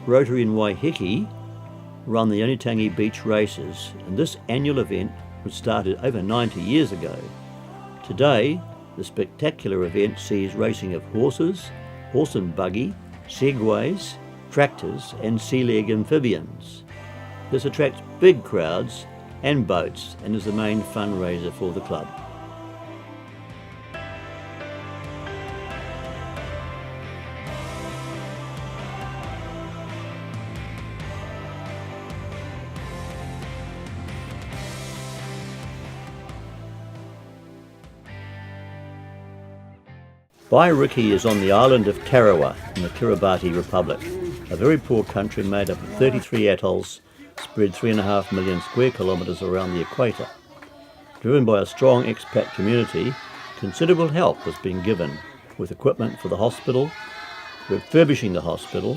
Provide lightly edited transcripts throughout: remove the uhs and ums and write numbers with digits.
Rotary in Waiheke run the Onitangi Beach Races, and this annual event was started over 90 years ago. Today, the spectacular event sees racing of horses, horse and buggy, segways, tractors and sea leg amphibians. This attracts big crowds and boats and is the main fundraiser for the club. Waiheke is on the island of Tarawa in the Kiribati Republic, a very poor country made up of 33 atolls spread 3.5 million square kilometres around the equator. Driven by a strong expat community, considerable help has been given with equipment for the hospital, refurbishing the hospital,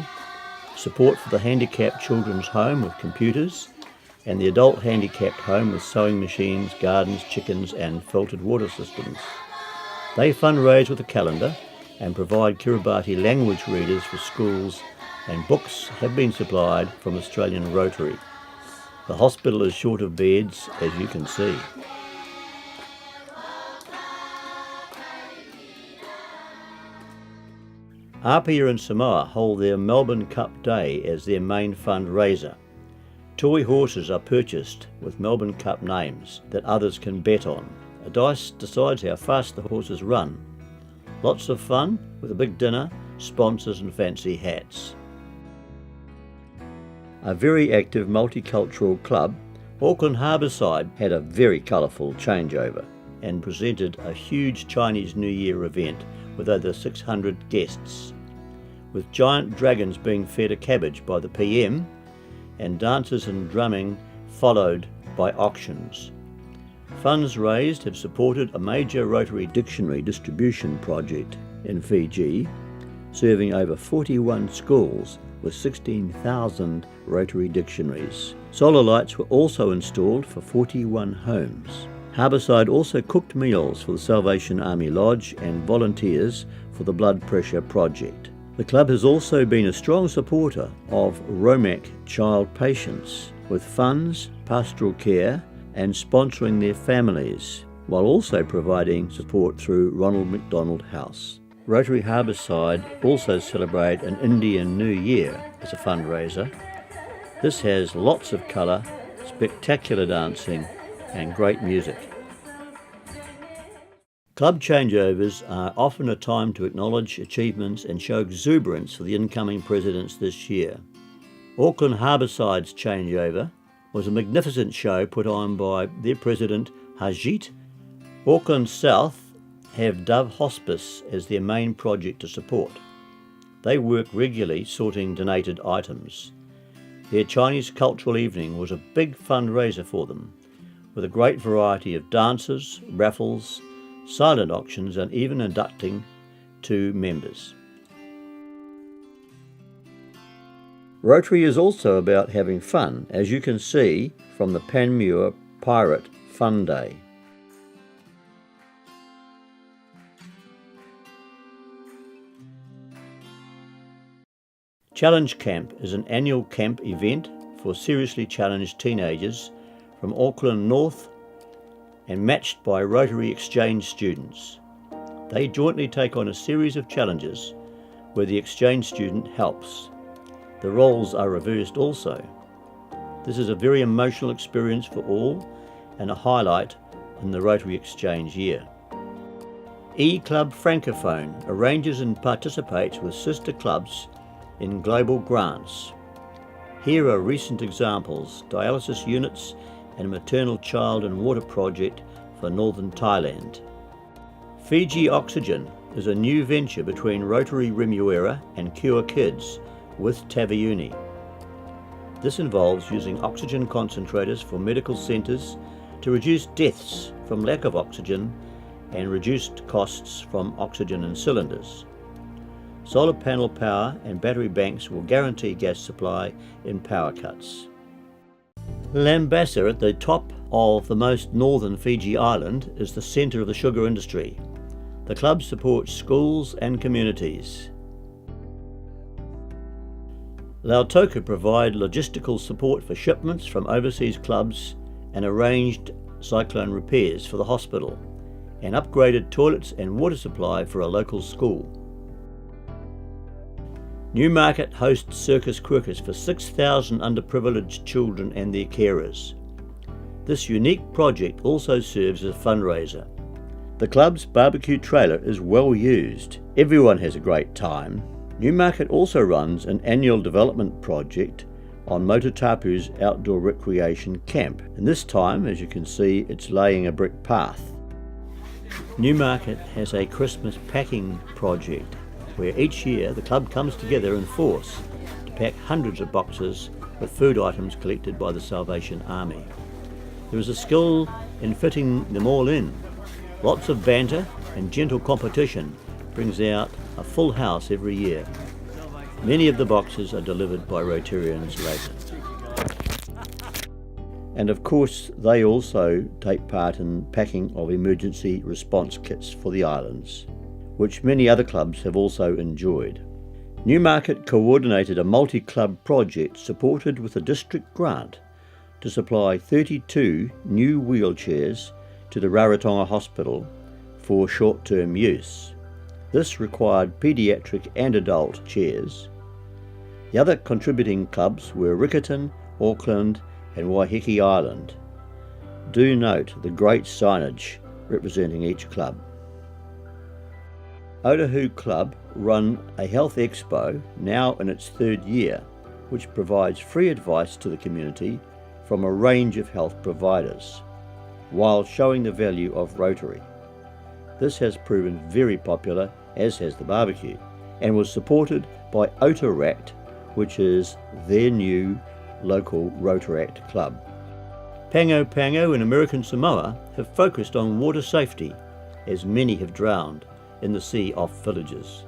support for the handicapped children's home with computers, and the adult handicapped home with sewing machines, gardens, chickens and filtered water systems. They fundraise with a calendar and provide Kiribati language readers for schools, and books have been supplied from Australian Rotary. The hospital is short of beds, as you can see. Apia and Samoa hold their Melbourne Cup Day as their main fundraiser. Toy horses are purchased with Melbourne Cup names that others can bet on. A dice decides how fast the horses run. Lots of fun with a big dinner, sponsors and fancy hats. A very active multicultural club, Auckland Harbourside had a very colourful changeover and presented a huge Chinese New Year event with over 600 guests, with giant dragons being fed a cabbage by the PM and dances and drumming followed by auctions. Funds raised have supported a major Rotary dictionary distribution project in Fiji, serving over 41 schools with 16,000 Rotary dictionaries. Solar lights were also installed for 41 homes. Harbourside also cooked meals for the Salvation Army Lodge and volunteers for the blood pressure project. The club has also been a strong supporter of ROMAC child patients, with funds, pastoral care and sponsoring their families, while also providing support through Ronald McDonald House. Rotary Harbourside also celebrate an Indian New Year as a fundraiser. This has lots of colour, spectacular dancing and great music. Club changeovers are often a time to acknowledge achievements and show exuberance for the incoming presidents this year. Auckland Harbourside's changeover was a magnificent show put on by their president Harjit. Auckland South have Dove Hospice as their main project to support. They work regularly sorting donated items. Their Chinese cultural evening was a big fundraiser for them, with a great variety of dances, raffles, silent auctions and even inducting 2 members. Rotary is also about having fun, as you can see from the Panmure Pirate Fun Day. Challenge Camp is an annual camp event for seriously challenged teenagers from Auckland North and matched by Rotary exchange students. They jointly take on a series of challenges where the exchange student helps. The roles are reversed also. This is a very emotional experience for all and a highlight in the Rotary Exchange year. E-Club Francophone arranges and participates with sister clubs in global grants. Here are recent examples: dialysis units and a maternal child and water project for northern Thailand. Fiji Oxygen is a new venture between Rotary Remuera and Cure Kids with Taveuni. This involves using oxygen concentrators for medical centres to reduce deaths from lack of oxygen and reduced costs from oxygen in cylinders. Solar panel power and battery banks will guarantee gas supply in power cuts. Lambasa, at the top of the most northern Fiji island, is the centre of the sugar industry. The club supports schools and communities. Lautoka provide logistical support for shipments from overseas clubs and arranged cyclone repairs for the hospital and upgraded toilets and water supply for a local school. Newmarket hosts Circus Quirkus for 6,000 underprivileged children and their carers. This unique project also serves as a fundraiser. The club's barbecue trailer is well used. Everyone has a great time. Newmarket also runs an annual development project on Motutapu's outdoor recreation camp, and this time, as you can see, it's laying a brick path. Newmarket has a Christmas packing project where each year the club comes together in force to pack hundreds of boxes with food items collected by the Salvation Army. There is a skill in fitting them all in. Lots of banter and gentle competition brings out a full house every year. Many of the boxes are delivered by Rotarians later. And of course, they also take part in packing of emergency response kits for the islands, which many other clubs have also enjoyed. Newmarket coordinated a multi-club project supported with a district grant to supply 32 new wheelchairs to the Rarotonga Hospital for short-term use. This required paediatric and adult chairs. The other contributing clubs were Riccarton, Auckland and Waiheke Island. Do note the great signage representing each club. Otahu Club run a health expo now in its third year, which provides free advice to the community from a range of health providers, while showing the value of Rotary. This has proven very popular, as has the barbecue, and was supported by Otaract, which is their new local Rotaract club. Pango Pango in American Samoa have focused on water safety, as many have drowned in the sea off villages.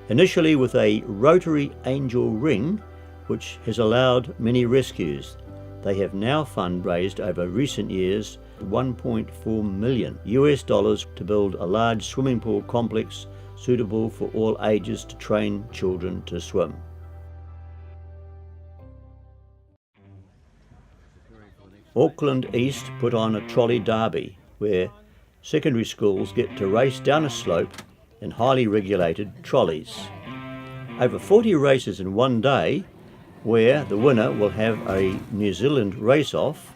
Initially with a Rotary Angel Ring, which has allowed many rescues, they have now fundraised over recent years $1.4 million to build a large swimming pool complex suitable for all ages to train children to swim. Auckland East put on a trolley derby where secondary schools get to race down a slope in highly regulated trolleys. Over 40 races in one day, where the winner will have a New Zealand race-off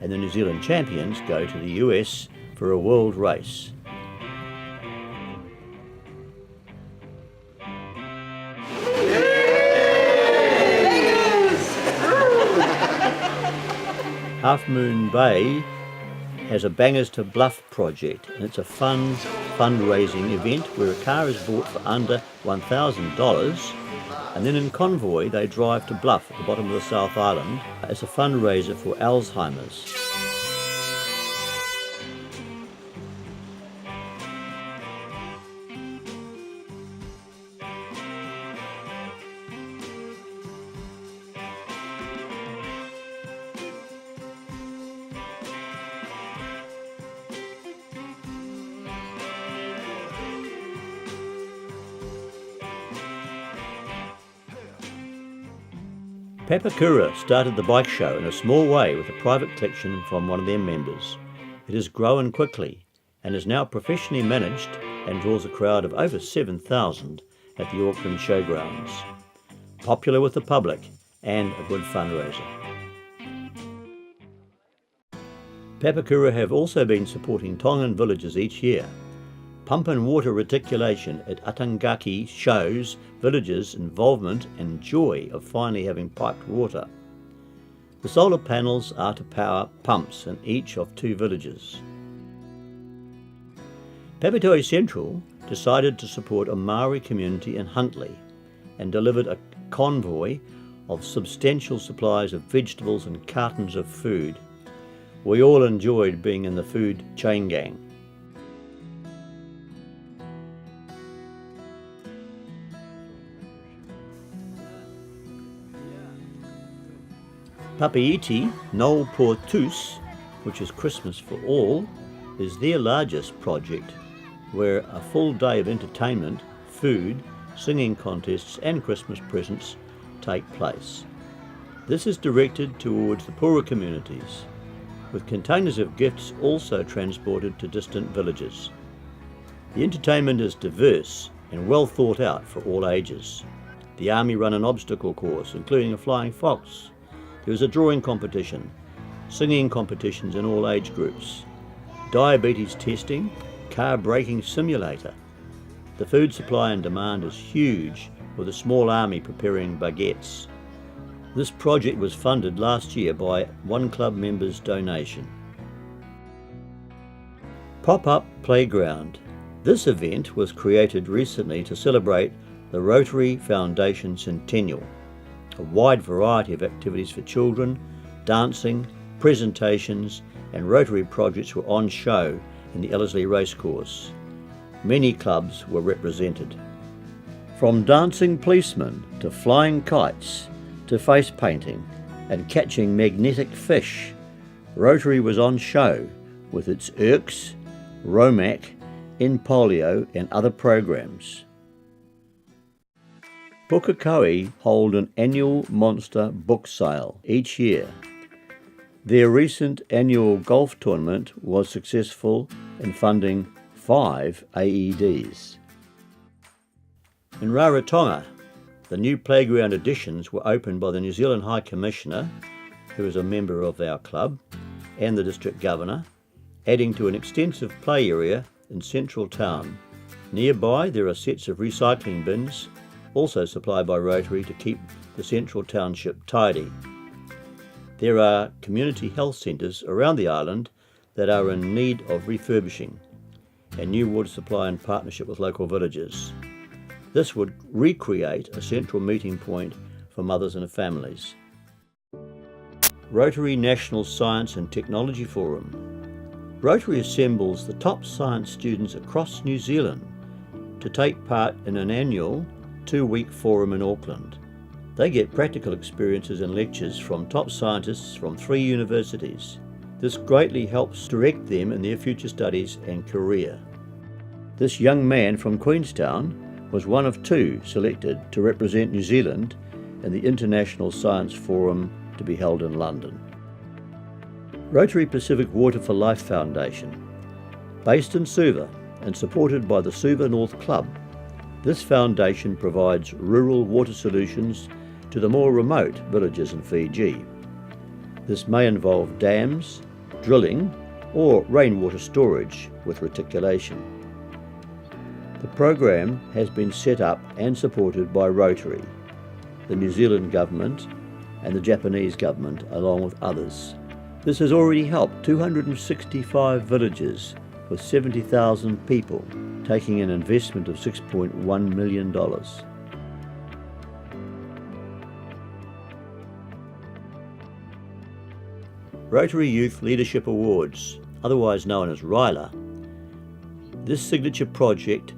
and the New Zealand champions go to the US for a world race. Half Moon Bay has a Bangers to Bluff project, and it's a fun fundraising event where a car is bought for under $1,000 and then in convoy they drive to Bluff at the bottom of the South Island as a fundraiser for Alzheimer's. Papakura started the bike show in a small way with a private collection from one of their members. It has grown quickly and is now professionally managed and draws a crowd of over 7,000 at the Auckland Showgrounds. Popular with the public and a good fundraiser. Papakura have also been supporting Tongan villages each year. Pump and water reticulation at Atangaki shows villagers' involvement and joy of finally having piped water. The solar panels are to power pumps in each of 2 villages. Papatoe Central decided to support a Maori community in Huntly and delivered a convoy of substantial supplies of vegetables and cartons of food. We all enjoyed being in the food chain gang. Papeiti No Por Tous, which is Christmas for All, is their largest project, where a full day of entertainment, food, singing contests and Christmas presents take place. This is directed towards the poorer communities, with containers of gifts also transported to distant villages. The entertainment is diverse and well thought out for all ages. The Army run an obstacle course, including a flying fox. There is a drawing competition, singing competitions in all age groups, diabetes testing, car braking simulator. The food supply and demand is huge, with a small army preparing baguettes. This project was funded last year by one club member's donation. Pop-up playground. This event was created recently to celebrate the Rotary Foundation Centennial. A wide variety of activities for children, dancing, presentations and Rotary projects were on show in the Ellerslie Racecourse. Many clubs were represented. From dancing policemen to flying kites to face painting and catching magnetic fish, Rotary was on show with its Erks, Romac, Polio and other programs. Pukekohe hold an annual monster book sale each year. Their recent annual golf tournament was successful in funding 5 AEDs. In Rarotonga, the new playground additions were opened by the New Zealand High Commissioner, who is a member of our club, and the District Governor, adding to an extensive play area in central town. Nearby there are sets of recycling bins, also supplied by Rotary to keep the central township tidy. There are community health centres around the island that are in need of refurbishing, and new water supply in partnership with local villages. This would recreate a central meeting point for mothers and families. Rotary National Science and Technology Forum. Rotary assembles the top science students across New Zealand to take part in an annual 2-week forum in Auckland. They get practical experiences and lectures from top scientists from 3 universities. This greatly helps direct them in their future studies and career. This young man from Queenstown was one of 2 selected to represent New Zealand in the International Science Forum to be held in London. Rotary Pacific Water for Life Foundation. Based in Suva and supported by the Suva North Club, this foundation provides rural water solutions to the more remote villages in Fiji. This may involve dams, drilling or rainwater storage with reticulation. The program has been set up and supported by Rotary, the New Zealand government and the Japanese government, along with others. This has already helped 265 villages with 70,000 people, taking an investment of $6.1 million. Rotary Youth Leadership Awards, otherwise known as RYLA. This signature project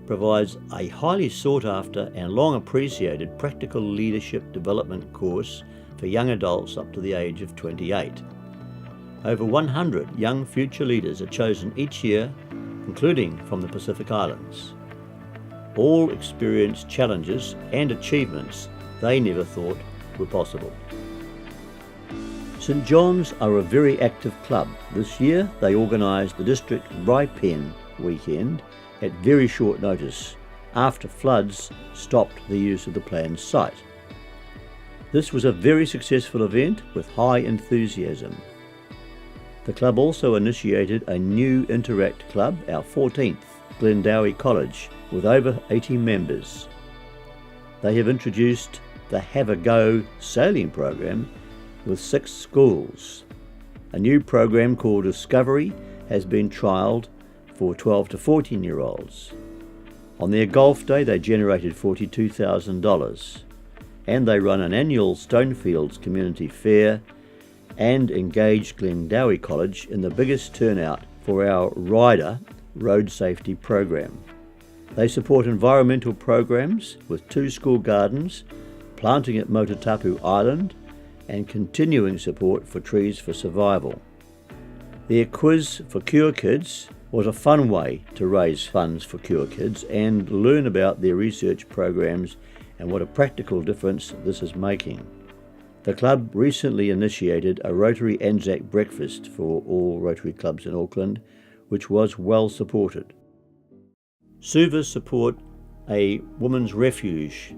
provides a highly sought after and long appreciated practical leadership development course for young adults up to the age of 28. Over 100 young future leaders are chosen each year, including from the Pacific Islands. All experience challenges and achievements they never thought were possible. St John's are a very active club. This year they organised the district Raipen weekend at very short notice after floods stopped the use of the planned site. This was a very successful event with high enthusiasm. The club also initiated a new Interact Club, our 14th, Glendowie College, with over 80 members. They have introduced the Have a Go sailing program with 6 schools. A new program called Discovery has been trialled for 12 to 14-year-olds. On their golf day they generated $42,000, and they run an annual Stonefields Community Fair and engaged Glendowie College in the biggest turnout for our RIDER road safety program. They support environmental programs with 2 school gardens, planting at Motutapu Island, and continuing support for Trees for Survival. Their quiz for Cure Kids was a fun way to raise funds for Cure Kids and learn about their research programs and what a practical difference this is making. The club recently initiated a Rotary Anzac breakfast for all Rotary clubs in Auckland, which was well supported. Suva support a women's refuge.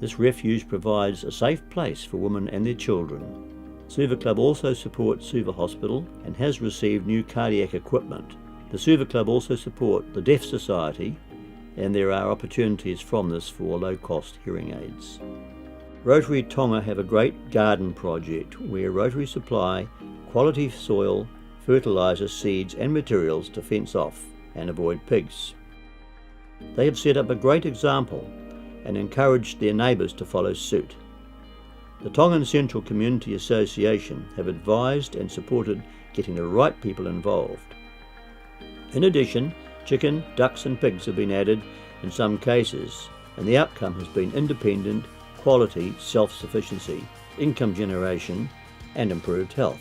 This refuge provides a safe place for women and their children. Suva Club also supports Suva Hospital and has received new cardiac equipment. The Suva Club also support the Deaf Society, and there are opportunities from this for low-cost hearing aids. Rotary Tonga have a great garden project where Rotary supply quality soil, fertiliser, seeds and materials to fence off and avoid pigs. They have set up a great example and encouraged their neighbours to follow suit. The Tongan Central Community Association have advised and supported getting the right people involved. In addition, chicken, ducks and pigs have been added in some cases, and the outcome has been independent, quality, self-sufficiency, income generation and improved health.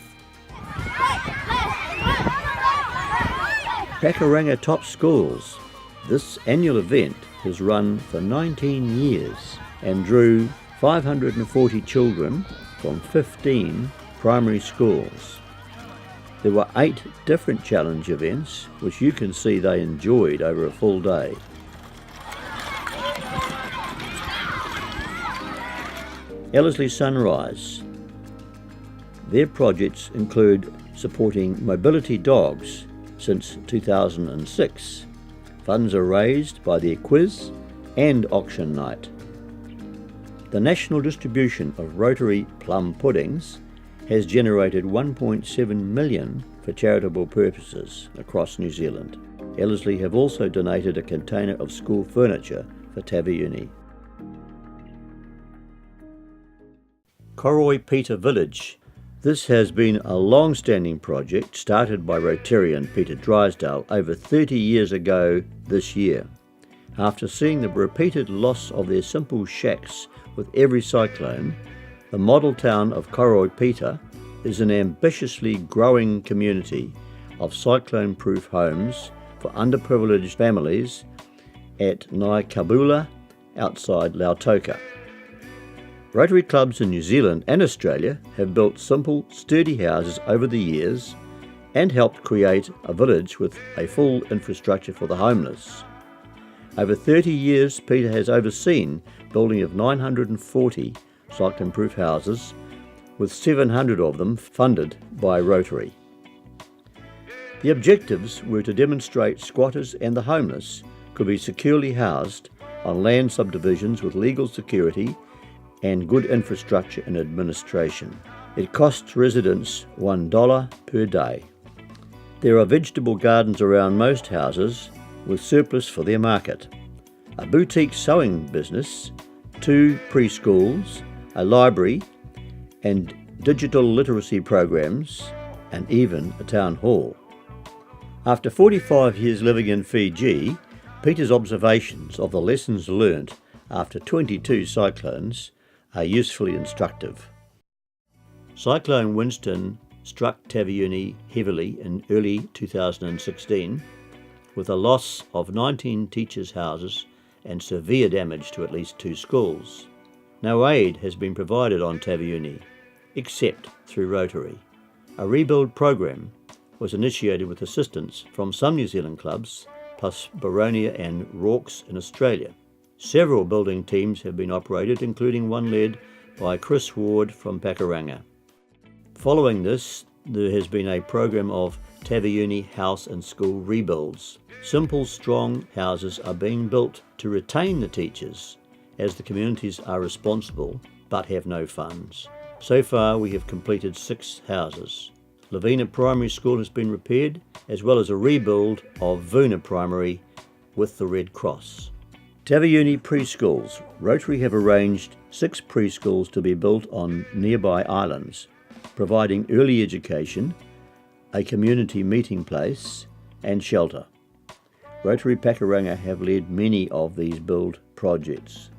Pakuranga Top Schools. This annual event has run for 19 years and drew 540 children from 15 primary schools. There were 8 different challenge events, which you can see they enjoyed over a full day. Ellerslie Sunrise. Their projects include supporting mobility dogs since 2006. Funds are raised by their quiz and auction night. The national distribution of Rotary plum puddings has generated 1.7 million for charitable purposes across New Zealand. Ellerslie have also donated a container of school furniture for Taveuni. Koroi Pita Village. This has been a long-standing project started by Rotarian Peter Drysdale over 30 years ago this year. After seeing the repeated loss of their simple shacks with every cyclone, the model town of Koroi Pita is an ambitiously growing community of cyclone-proof homes for underprivileged families at Naikabula outside Lautoka. Rotary clubs in New Zealand and Australia have built simple, sturdy houses over the years and helped create a village with a full infrastructure for the homeless. Over 30 years, Peter has overseen building of 940 cyclone-proof houses, with 700 of them funded by Rotary. The objectives were to demonstrate squatters and the homeless could be securely housed on land subdivisions with legal security and good infrastructure and administration. It costs residents $1 per day. There are vegetable gardens around most houses with surplus for their market, a boutique sewing business, 2 preschools, a library and digital literacy programs, and even a town hall. After 45 years living in Fiji, Peter's observations of the lessons learnt after 22 cyclones are usefully instructive. Cyclone Winston struck Taveuni heavily in early 2016, with a loss of 19 teachers' houses and severe damage to at least 2 schools. No aid has been provided on Taveuni, except through Rotary. A rebuild program was initiated with assistance from some New Zealand clubs, plus Boronia and Rorke's in Australia. Several building teams have been operated, including one led by Chris Ward from Pakuranga. Following this, there has been a program of Taveuni house and school rebuilds. Simple, strong houses are being built to retain the teachers, as the communities are responsible but have no funds. So far, we have completed 6 houses. Lavina Primary School has been repaired, as well as a rebuild of Vuna Primary with the Red Cross. Taveuni Preschools. Rotary have arranged 6 preschools to be built on nearby islands, providing early education, a community meeting place and shelter. Rotary Pakuranga have led many of these build projects.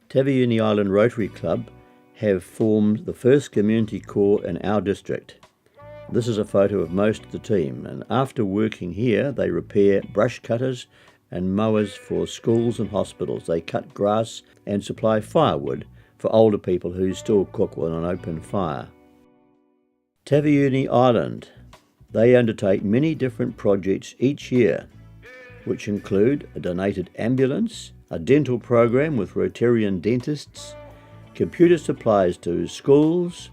Taveuni Island Rotary Club have formed the first community corps in our district. This is a photo of most of the team, and after working here they repair brush cutters, and mowers for schools and hospitals. They cut grass and supply firewood for older people who still cook on an open fire. Taveuni Island. They undertake many different projects each year, which include a donated ambulance, a dental program with Rotarian dentists, computer supplies to schools,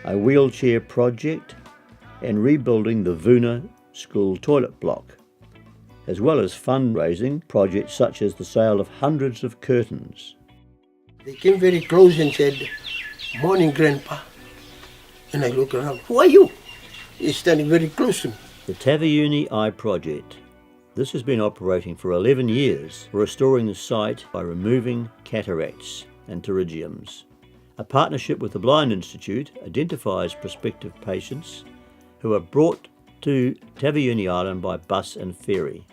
a wheelchair project, and rebuilding the Vuna school toilet block, as well as fundraising projects such as the sale of hundreds of curtains. They came very close and said, "Morning, Grandpa." And I looked around, "Who are you?" He's standing very close to me. The Taveuni Eye Project. This has been operating for 11 years, restoring the site by removing cataracts and pterygiums. A partnership with the Blind Institute identifies prospective patients who are brought to Taveuni Island by bus and ferry.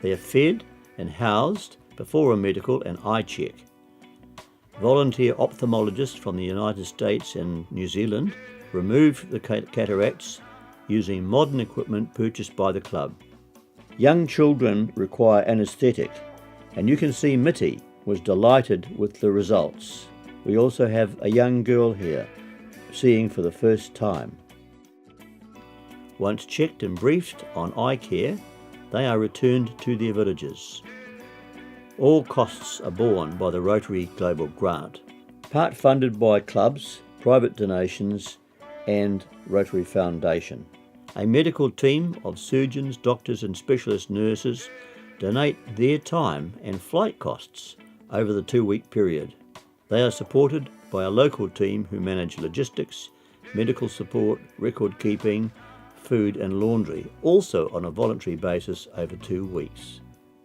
They are fed and housed before a medical and eye check. Volunteer ophthalmologists from the United States and New Zealand remove the cataracts using modern equipment purchased by the club. Young children require anaesthetic, and you can see Mitty was delighted with the results. We also have a young girl here, seeing for the first time. Once checked and briefed on eye care, they are returned to their villages. All costs are borne by the Rotary Global Grant, part funded by clubs, private donations and Rotary Foundation. A medical team of surgeons, doctors and specialist nurses donate their time and flight costs over the 2-week period. They are supported by a local team who manage logistics, medical support, record keeping, food and laundry, also on a voluntary basis over 2 weeks.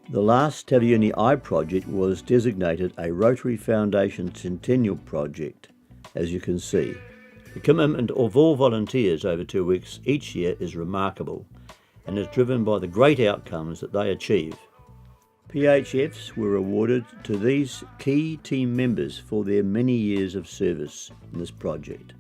The last Taveuni Eye project was designated a Rotary Foundation Centennial project, as you can see. The commitment of all volunteers over 2 weeks each year is remarkable and is driven by the great outcomes that they achieve. PHFs were awarded to these key team members for their many years of service in this project.